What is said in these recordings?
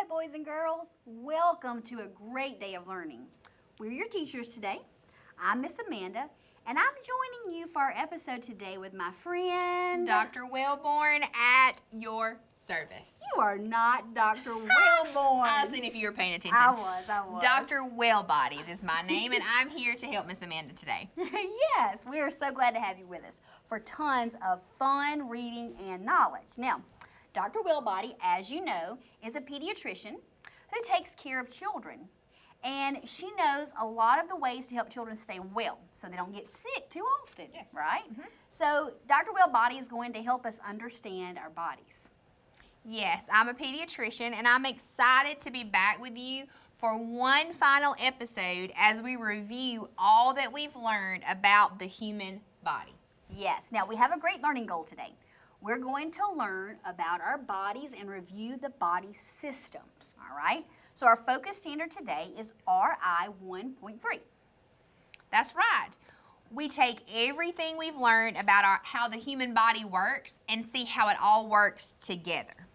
Hi, boys and girls. Welcome to a great day of learning. We're your teachers today. I'm Miss Amanda, and I'm joining you for our episode today with my friend... Dr. Wellborn at your service. You are not Dr. Wellborn. I was seeing if you were paying attention. I was. Dr. Wellbody is my name, and I'm here to help Miss Amanda today. Yes, we are so glad to have you with us for tons of fun reading and knowledge. Now, Dr. Wellbody, as you know, is a pediatrician who takes care of children. And she knows a lot of the ways to help children stay well so they don't get sick too often, yes. Right? Mm-hmm. So Dr. Wellbody is going to help us understand our bodies. Yes, I'm a pediatrician, and I'm excited to be back with you for one final episode as we review all that we've learned about the human body. Yes. Now, we have a great learning goal today. We're going to learn about our bodies and review the body systems, all right? So our focus standard today is RI.1.3. That's right. We take everything we've learned about how the human body works and see how it all works together.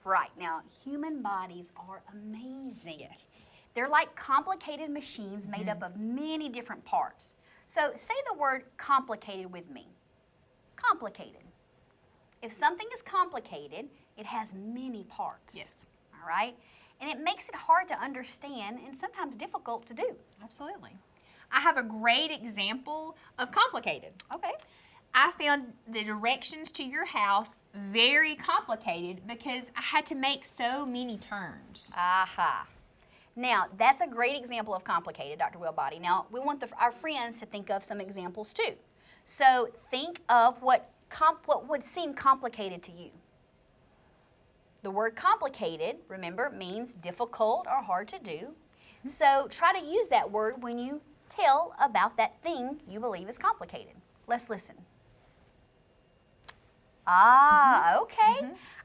Right. Now, human bodies are amazing. Yes. They're like complicated machines made up of many different parts. So say the word complicated with me. Complicated. If something is complicated, it has many parts. Yes. All right? And it makes it hard to understand and sometimes difficult to do. Absolutely. I have a great example of complicated. Okay. I found the directions to your house very complicated because I had to make so many turns. Aha. Now, that's a great example of complicated, Dr. Wellbody. Now, we want our friends to think of some examples too. So think of what would seem complicated to you. The word complicated, remember, means difficult or hard to do. So try to use that word when you tell about that thing you believe is complicated. Let's listen. Okay.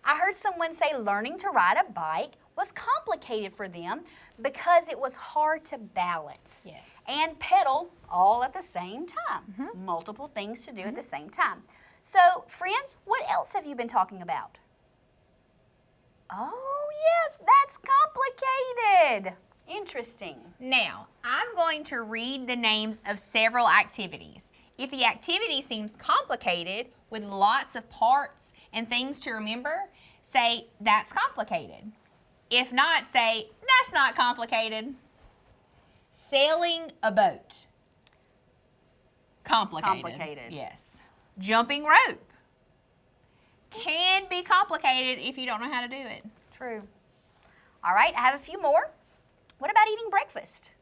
I heard someone say learning to ride a bike was complicated for them because it was hard to balance and pedal all at the same time. Multiple things to do at the same time. So, friends, what else have you been talking about? Oh, yes, that's complicated. Interesting. Now, I'm going to read the names of several activities. If the activity seems complicated with lots of parts and things to remember, say, that's complicated. If not, say, that's not complicated. Sailing a boat. Complicated. Yes. Jumping rope. Can be complicated if you don't know how to do it. True. All right, I have a few more. What about eating breakfast?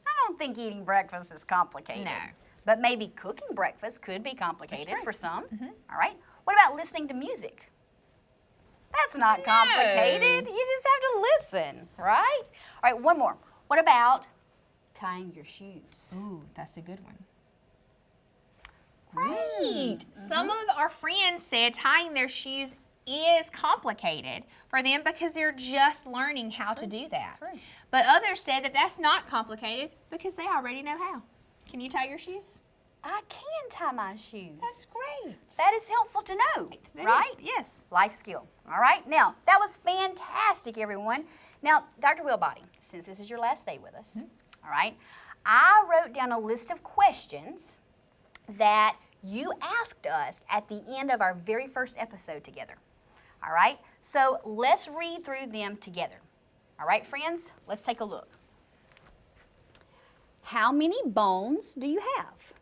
I don't think eating breakfast is complicated. No. But maybe cooking breakfast could be complicated for some. All right. What about listening to music? That's not complicated. You just have to listen, right? All right, one more. What about tying your shoes? Ooh, that's a good one. Great. Some of our friends said tying their shoes is complicated for them because they're just learning how to do that. True. But others said that that's not complicated because they already know how. Can you tie your shoes? I can tie my shoes. That's great. That is helpful to know, That right? is, yes. Life skill. All right. Now, that was fantastic, everyone. Now, Dr. Wellbody, since this is your last day with us, all right, I wrote down a list of questions that you asked us at the end of our very first episode together. All right? So let's read through them together. All right, friends? Let's take a look. How many bones do you have?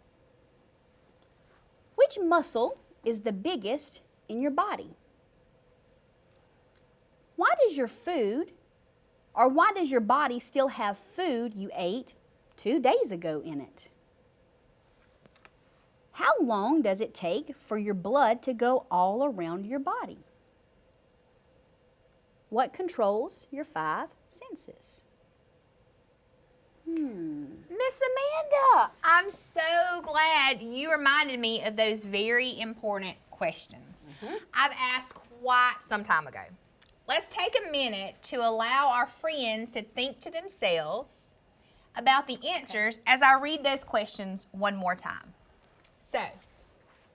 Which muscle is the biggest in your body? Why does your body still have food you ate 2 days ago in it? How long does it take for your blood to go all around your body? What controls your 5 senses? Miss Amanda, I'm so glad you reminded me of those very important questions. I've asked quite some time ago. Let's take a minute to allow our friends to think to themselves about the answers as I read those questions one more time. So,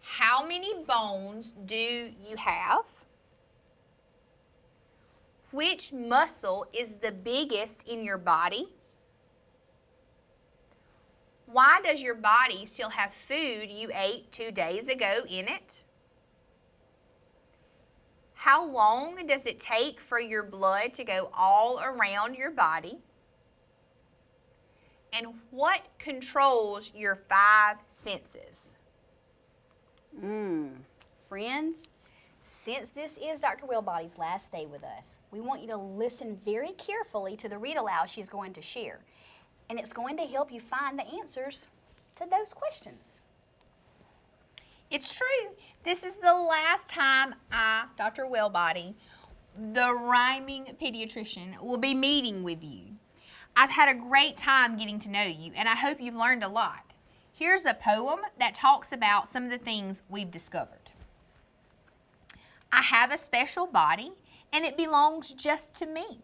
how many bones do you have? Which muscle is the biggest in your body? Why does your body still have food you ate 2 days ago in it? How long does it take for your blood to go all around your body? And what controls your 5 senses? Friends, since this is Dr. Wellbody's last day with us, we want you to listen very carefully to the read aloud she's going to share. And it's going to help you find the answers to those questions. It's true. This is the last time I, Dr. Wellbody, the rhyming pediatrician, will be meeting with you. I've had a great time getting to know you, and I hope you've learned a lot. Here's a poem that talks about some of the things we've discovered. I have a special body, and it belongs just to me.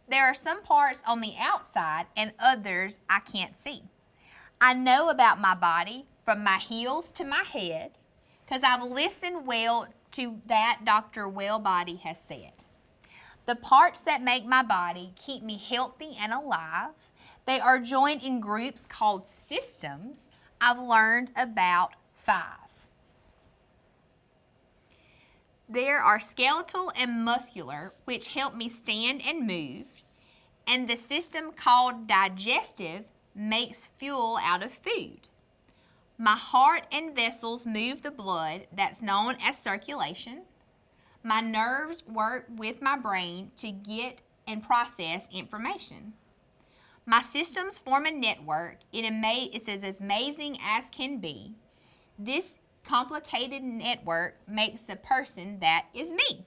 There are some parts on the outside and others I can't see. I know about my body from my heels to my head because I've listened well to that Dr. Wellbody has said. The parts that make my body keep me healthy and alive. They are joined in groups called systems. I've learned about 5. There are skeletal and muscular, which help me stand and move, and the system called digestive makes fuel out of food. My heart and vessels move the blood that's known as circulation. My nerves work with my brain to get and process information. My systems form a network. It's as amazing as can be. This complicated network makes the person that is me.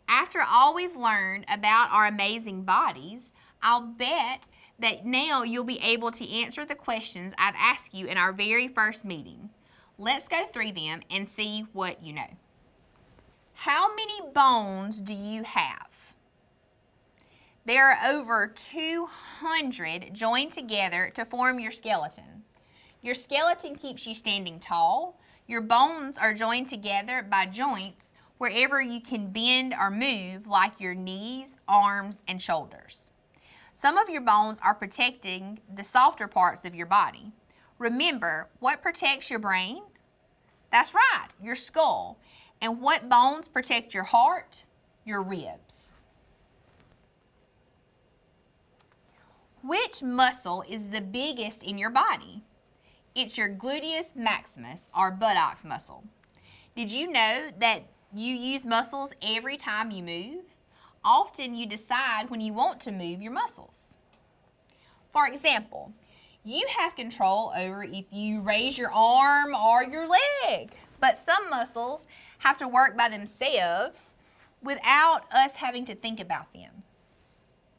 After all we've learned about our amazing bodies, I'll bet that now you'll be able to answer the questions I've asked you in our very first meeting. Let's go through them and see what you know. How many bones do you have? There are over 200 joined together to form your skeleton. Your skeleton keeps you standing tall. Your bones are joined together by joints wherever you can bend or move, like your knees, arms, and shoulders. Some of your bones are protecting the softer parts of your body. Remember, what protects your brain? That's right, your skull. And what bones protect your heart? Your ribs. Which muscle is the biggest in your body? It's your gluteus maximus, or buttocks muscle. Did you know that you use muscles every time you move? Often you decide when you want to move your muscles. For example, you have control over if you raise your arm or your leg, but some muscles have to work by themselves without us having to think about them.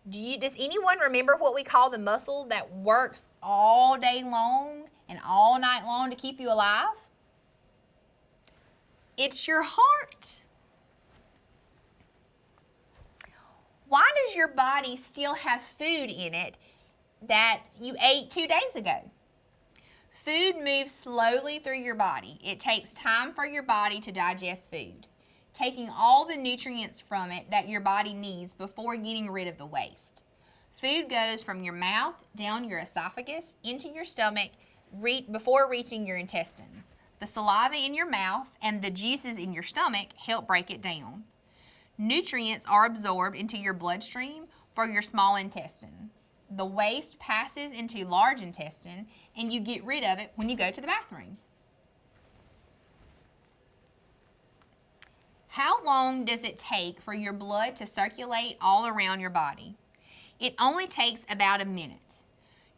Does anyone remember what we call the muscle that works all day long and all night long to keep you alive? It's your heart. Why does your body still have food in it that you ate 2 days ago? Food moves slowly through your body. It takes time for your body to digest food, taking all the nutrients from it that your body needs before getting rid of the waste. Food goes from your mouth down your esophagus into your stomach before reaching your intestines. The saliva in your mouth and the juices in your stomach help break it down. Nutrients are absorbed into your bloodstream for your small intestine. The waste passes into large intestine and you get rid of it when you go to the bathroom. How long does it take for your blood to circulate all around your body? It only takes about a minute.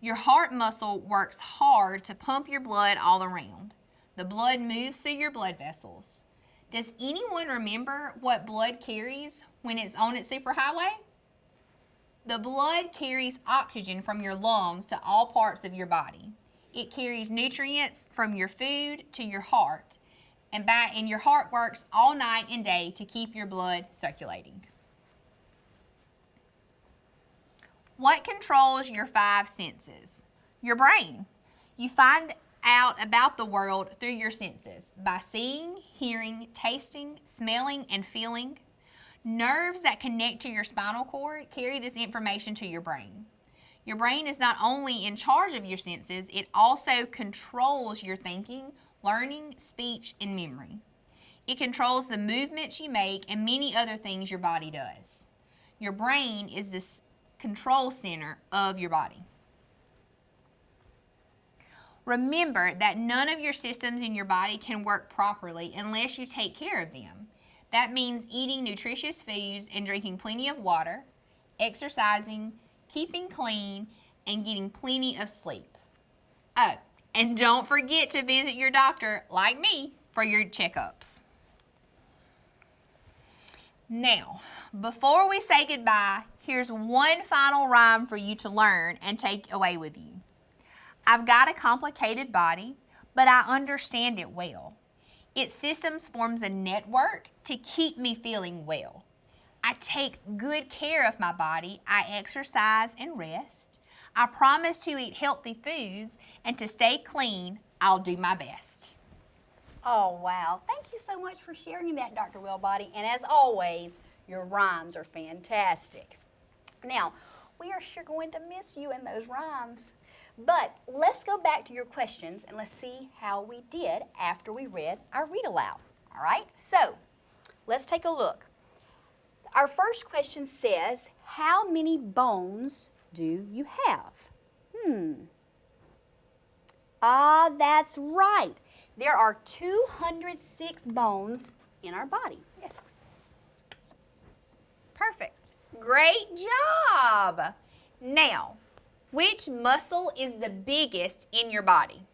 Your heart muscle works hard to pump your blood all around. The blood moves through your blood vessels. Does anyone remember what blood carries when it's on its superhighway? The blood carries oxygen from your lungs to all parts of your body. It carries nutrients from your food to your heart, and your heart works all night and day to keep your blood circulating. What controls your 5 senses? Your brain. You find out about the world through your senses by seeing, hearing, tasting, smelling, and feeling. Nerves that connect to your spinal cord carry this information to your brain. Your brain is not only in charge of your senses, it also controls your thinking, learning, speech, and memory. It controls the movements you make and many other things your body does. Your brain is the control center of your body. Remember that none of your systems in your body can work properly unless you take care of them. That means eating nutritious foods and drinking plenty of water, exercising, keeping clean, and getting plenty of sleep. Oh, and don't forget to visit your doctor, like me, for your checkups. Now, before we say goodbye, here's one final rhyme for you to learn and take away with you. I've got a complicated body, but I understand it well. Its systems forms a network to keep me feeling well. I take good care of my body. I exercise and rest. I promise to eat healthy foods, and to stay clean, I'll do my best. Oh, wow. Thank you so much for sharing that, Dr. Wellbody. And as always, your rhymes are fantastic. Now, we are sure going to miss you in those rhymes. But let's go back to your questions and let's see how we did after we read our read aloud. All right? So, let's take a look. Our first question says, how many bones do you have? That's right. There are 206 bones in our body. Yes. Perfect. Great job. Now, which muscle is the biggest in your body?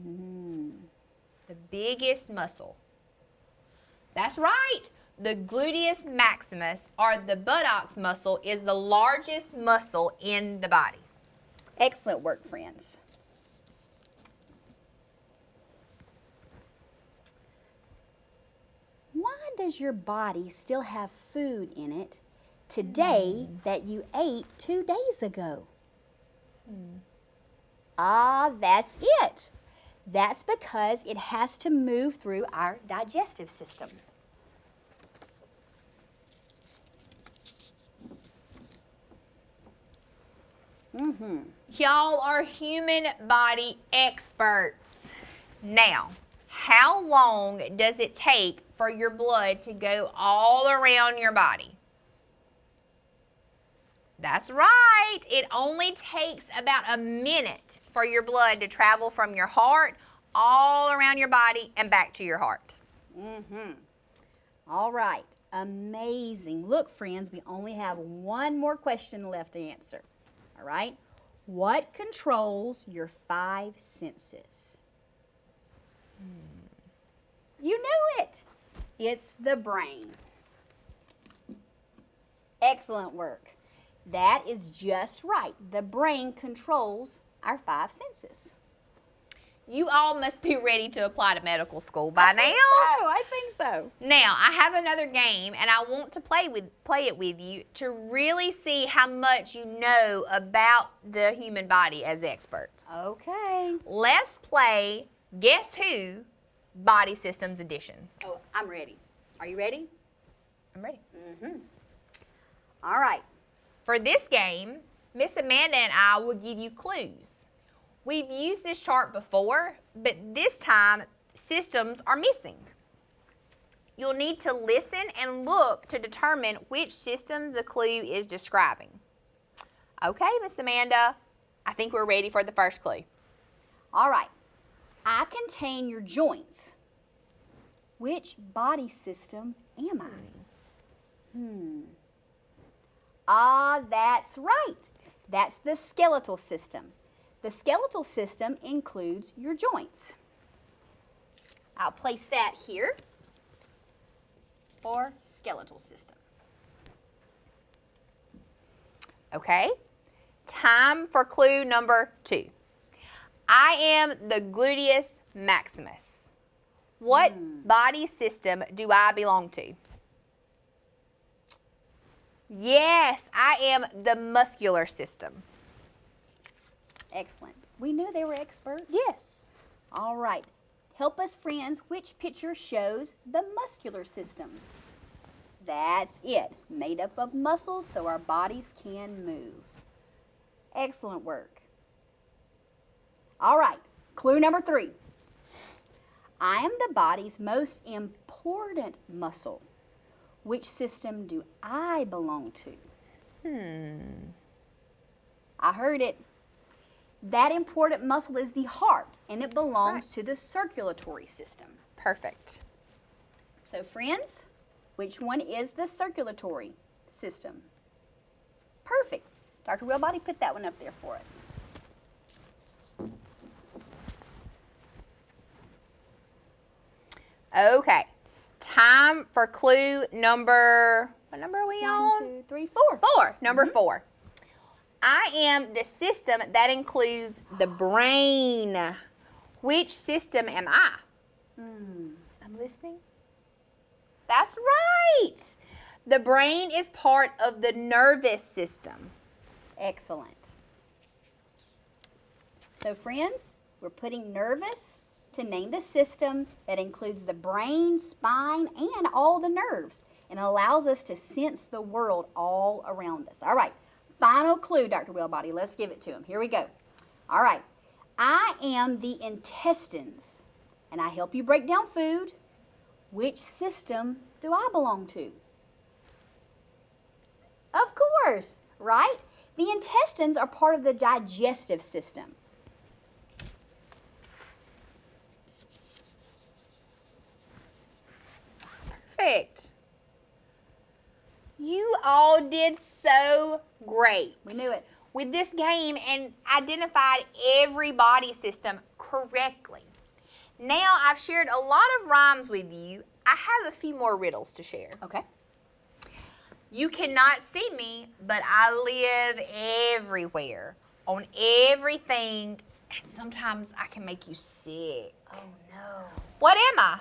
The biggest muscle. That's right. The gluteus maximus, or the buttocks muscle, is the largest muscle in the body. Excellent work, friends. Why does your body still have food in it today that you ate 2 days ago? That's it. That's because it has to move through our digestive system. Y'all are human body experts. Now, how long does it take for your blood to go all around your body? That's right. It only takes about a minute for your blood to travel from your heart all around your body and back to your heart. All right. Amazing. Look, friends, we only have one more question left to answer. All right? What controls your 5 senses? You knew it. It's the brain. Excellent work. That is just right. The brain controls our 5 senses. You all must be ready to apply to medical school by now. I think so. Now, I have another game, and I want to play it with you to really see how much you know about the human body as experts. Okay. Let's play Guess Who? Body Systems Edition. Oh, I'm ready. Are you ready? I'm ready. All right. For this game, Miss Amanda and I will give you clues. We've used this chart before, but this time, systems are missing. You'll need to listen and look to determine which system the clue is describing. Okay, Miss Amanda, I think we're ready for the first clue. All right. I contain your joints. Which body system am I? That's right. That's the skeletal system. The skeletal system includes your joints. I'll place that here for skeletal system. Okay, time for clue number 2. I am the gluteus maximus. What body system do I belong to? Yes, I am the muscular system. Excellent. We knew they were experts. Yes. All right. Help us, friends, which picture shows the muscular system? That's it. Made up of muscles so our bodies can move. Excellent work. All right, clue number 3. I am the body's most important muscle. Which system do I belong to? I heard it. That important muscle is the heart, and it belongs to the circulatory system. Perfect. So, friends, which one is the circulatory system? Perfect. Dr. Wellbody, put that one up there for us. Okay. Time for clue number, what number are we on? 1, 2, 3, 4. 4. Number 4. I am the system that includes the brain. Which system am I? I'm listening. That's right. The brain is part of the nervous system. Excellent. So, friends, we're putting nervous to name the system that includes the brain, spine, and all the nerves, and allows us to sense the world all around us. All right, final clue, Dr. Wellbody. Let's give it to him. Here we go. All right, I am the intestines, and I help you break down food. Which system do I belong to? Of course, right? The intestines are part of the digestive system. Perfect. You all did so great. We knew it. With this game and identified every body system correctly. Now I've shared a lot of rhymes with you. I have a few more riddles to share. Okay. You cannot see me, but I live everywhere, on everything, and sometimes I can make you sick. Oh, no. What am I?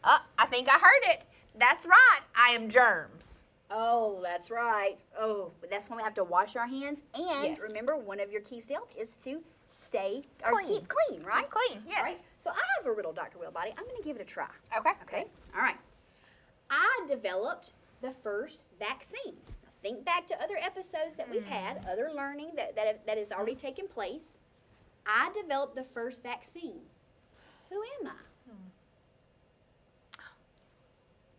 I think I heard it. That's right. I am germs. Oh, that's right. Oh, that's when we have to wash our hands. And Yes. remember, one of your keys to health is to stay or Clean. keep clean, right? Keep clean, yes. All right. So I have a riddle, Dr. Wellbody. I'm going to give it a try. Okay. Okay. All right. I developed the first vaccine. Think back to other episodes that we've had, other learning that has already taken place. I developed the first vaccine. Who am I?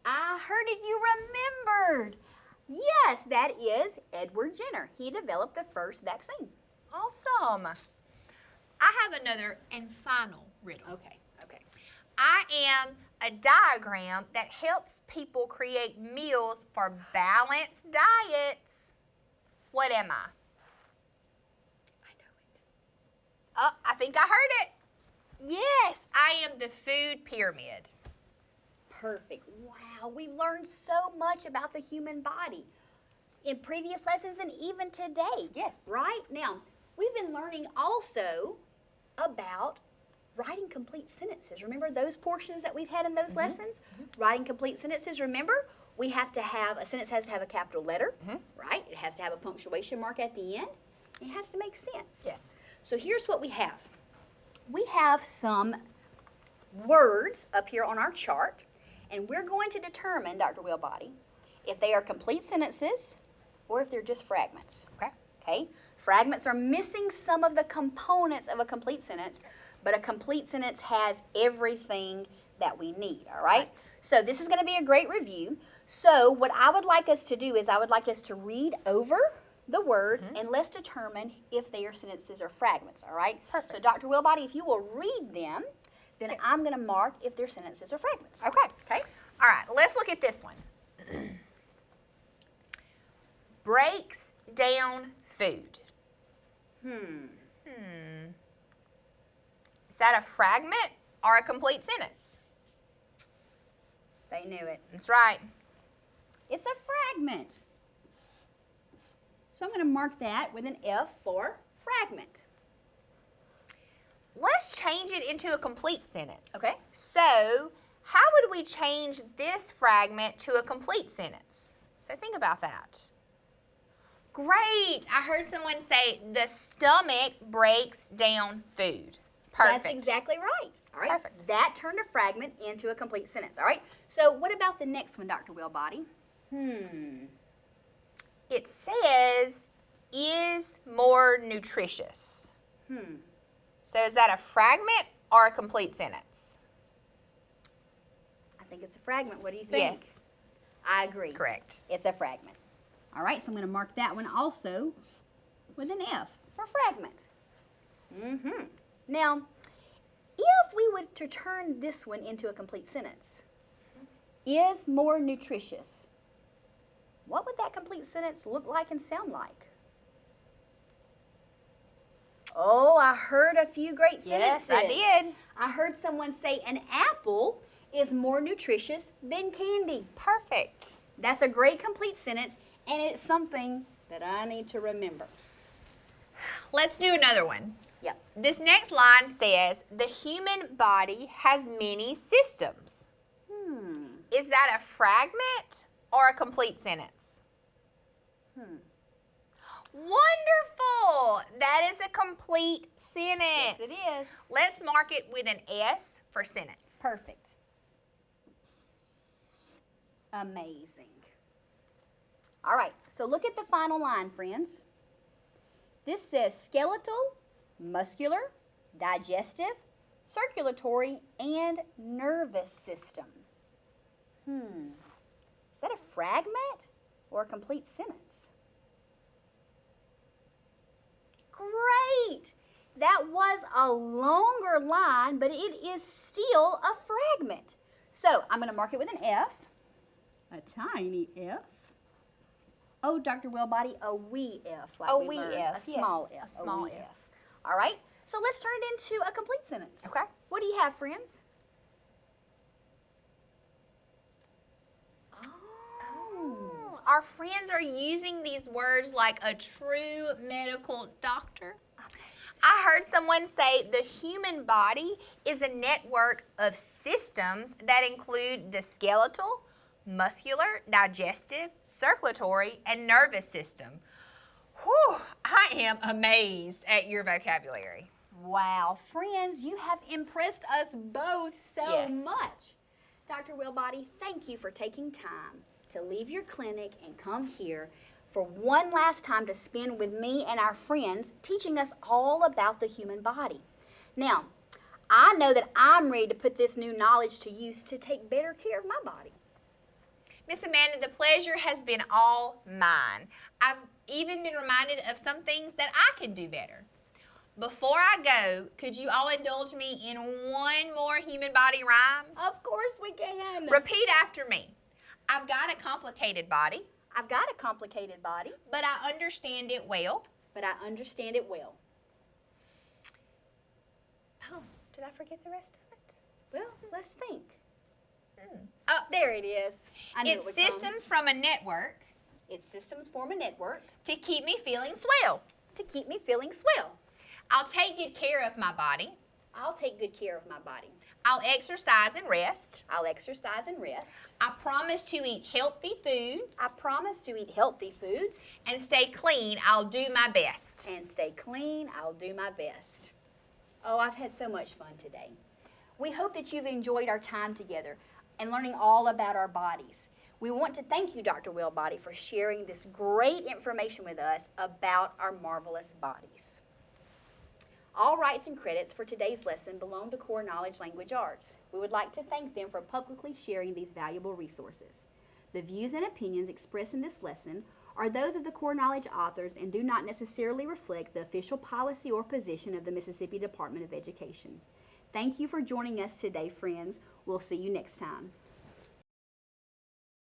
I heard it. You remembered. Yes, that is Edward Jenner. He developed the first vaccine. Awesome. I have another and final riddle. Okay. I am a diagram that helps people create meals for balanced diets. What am I? I know it. Oh, I think I heard it. Yes, I am the food pyramid. Perfect. Wow, we've learned so much about the human body in previous lessons and even today. Yes. Right? Now, we've been learning also about writing complete sentences. Remember those portions that we've had in those lessons? Writing complete sentences. Remember, we have to have, a sentence has to have a capital letter, right? It has to have a punctuation mark at the end. It has to make sense. Yes. So here's what we have. We have some words up here on our chart, and we're going to determine, Dr. Wellbody, if they are complete sentences or if they're just fragments. Okay? Fragments are missing some of the components of a complete sentence, but a complete sentence has everything that we need, all right? So this is going to be a great review. So what I would like us to do is I would like us to read over the words and let's determine if they are sentences or fragments, all right? Perfect. So Dr. Wellbody, if you will read them, then I'm going to mark if they're sentences or fragments. Okay. All right, let's look at this one. Breaks down food. Is that a fragment or a complete sentence? They knew it. That's right. It's a fragment. So I'm going to mark that with an F for fragment. Let's change it into a complete sentence. Okay. So, how would we change this fragment to a complete sentence? So think about that. Great. I heard someone say the stomach breaks down food. Perfect. That's exactly right. All right, Perfect. that turned a fragment into a complete sentence. All right, so what about the next one, Dr. Wellbody? It says, is more nutritious. So is that a fragment or a complete sentence? I think it's a fragment. What do you think? Yes. I agree. Correct. It's a fragment. All right, so I'm going to mark that one also with an F for fragment. Now, if we were to turn this one into a complete sentence, is more nutritious, what would that complete sentence look like and sound like? Oh, I heard a few great sentences. Yes, I did. I heard someone say an apple is more nutritious than candy. Perfect. That's a great complete sentence, and it's something that I need to remember. Let's do another one. Yep. This next line says, the human body has many systems. Is that a fragment or a complete sentence? Wonderful. That is a complete sentence. Yes, it is. Let's mark it with an S for sentence. Perfect. Amazing. All right, so look at the final line, friends. This says skeletal, muscular, digestive, circulatory, and nervous system. Is that a fragment or a complete sentence? Great! That was a longer line, but it is still a fragment. So I'm going to mark it with an F, a tiny F. Oh, Dr. Wellbody, a wee F. Like A we wee learned. F, A small yes, F. a small wee F. All right, so let's turn it into a complete sentence. Okay. What do you have, friends? Oh. Our friends are using these words like a true medical doctor. I heard someone say the human body is a network of systems that include the skeletal, muscular, digestive, circulatory, and nervous system. Whew, I am amazed at your vocabulary. Wow, friends, you have impressed us both so Yes. much. Dr. Wellbody, thank you for taking time to leave your clinic and come here for one last time to spend with me and our friends teaching us all about the human body. Now, I know that I'm ready to put this new knowledge to use to take better care of my body. Miss Amanda, the pleasure has been all mine. I've even been reminded of some things that I can do better. Before I go, could you all indulge me in one more human body rhyme? Of course we can. Repeat after me. I've got a complicated body, I've got a complicated body, but I understand it well. but I understand it well. Oh, did I forget the rest of it? Well, let's think. Oh, There it is. I knew it it's would come. systems from a network Its systems form a network to keep me feeling swell. to keep me feeling swell. I'll take good care of my body. I'll take good care of my body. I'll exercise and rest. I'll exercise and rest. I promise to eat healthy foods I promise to eat healthy foods and stay clean. I'll do my best. and stay clean. I'll do my best. Oh, I've had so much fun today. We hope that you've enjoyed our time together and learning all about our bodies. We want to thank you, Dr. Wellbody, for sharing this great information with us about our marvelous bodies. All rights and credits for today's lesson belong to Core Knowledge Language Arts. We would like to thank them for publicly sharing these valuable resources. The views and opinions expressed in this lesson are those of the Core Knowledge authors and do not necessarily reflect the official policy or position of the Mississippi Department of Education. Thank you for joining us today, friends. We'll see you next time.